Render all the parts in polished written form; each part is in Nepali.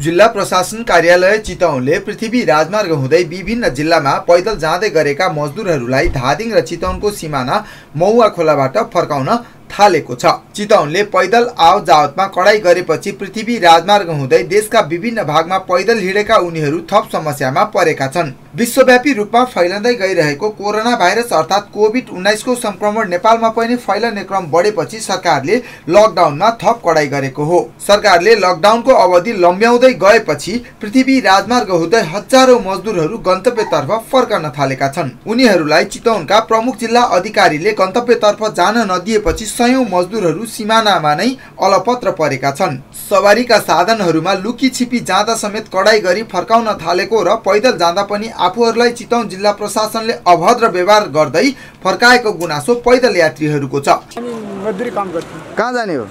जिल्ला प्रशासन कार्यालय चितवनले पृथ्वी राजमार्ग हुँदै विभिन्न जिल्लामा पैदल जाँदै गरेका मजदुरहरूलाई धादिङ र चितवनको सिमाना मौवा खोलाबाट फर्काउन थालेको छ। चितवनले पैदल आवजावतमा कडाई गरेपछि पृथ्वी राजमार्ग हुँदै देशका विभिन्न भागमा पैदल हिँडेका उनीहरू थप समस्यामा परेका छन्। विश्वव्यापी रूपमा फैलिँदै गइरहेको कोरोना भाइरस अर्थात् कोभिड-19 को संक्रमण नेपालमा पनि फैलने क्रम बढेपछि सरकारले लकडाउनमा थप कडाई गरेको हो। सरकारले लकडाउनको अवधि लम्ब्याउँदै गएपछि पृथ्वी राजमार्ग हुँदै हजारौं मजदुरहरू गन्तव्यतर्फ फर्कन थालेका छन्। उनीहरूलाई चितवनका प्रमुख जिल्ला अधिकारीले गन्तव्यतर्फ जान नदिएपछि सयौं मजदुरहरू सिमानामा नै अलपत्र परेका छन्। सवारीका साधनहरूमा लुकी छिपी जाँदा समेत कडाई गरी फर्काउन थालेको र पैदल जाँदा पनि आफूहरूलाई चितवन जिल्ला प्रशासनले अभद्र व्यवहार गर्दै फर्काएको गुनासो पैदल यात्रीहरूको छ। मजदुरी काम गर्छु। कहाँ जाने हो?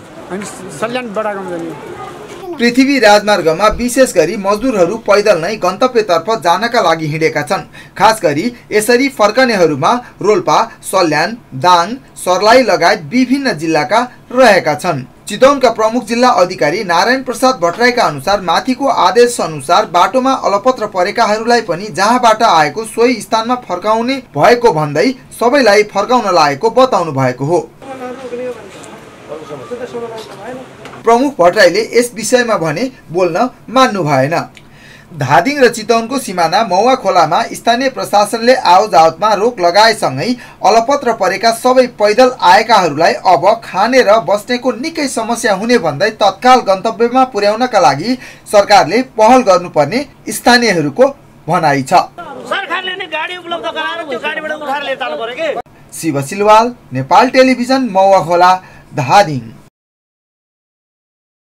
सल्यान बडा काम जाने। पृथ्वी राजमार्गमा विशेष गरी मजदुरहरू पैदल नै गन्तव्यतर्फ जानका लागि हिँडेका छन्। खास गरी यसरी फर्कनेहरूमा रोल्पा, सल्यान, दाङ, सर्लाही लगायत विभिन्न जिल्लाका रहेका छन्। चितवनका प्रमुख जिल्ला अधिकारी नारायण प्रसाद भट्टराईका अनुसार माथिको आदेश अनुसार बाटोमा अलपत्र परेकाहरूलाई पनि जहाँबाट आएको सोही स्थानमा फर्काउने भएको भन्दै सबैलाई फर्काउन लागेको बताउनु भएको हो। प्रमुख भट्टराईले यस विषयमा भने बोल्न मान्नु भएन। धादिङ र चितवनको सिमाना मौवा खोलामा स्थानीय प्रशासनले आवजावतमा रोक लगाएसँगै अलपत्र परेका सबै पैदल आएकाहरूलाई अब खाने र बस्नेको निकै समस्या हुने भन्दै तत्काल गन्तव्यमा पुर्याउनका लागि सरकारले पहल गर्नुपर्ने स्थानीयहरूको भनाइ छ। सरकारले नै गाडी उपलब्ध गराएर त्यो गाडीबाट उठाएर लिएर जानु पर्यो के। शिव सिलवाल, नेपाल टेलिभिजन, मौवा खोला, धादिङ।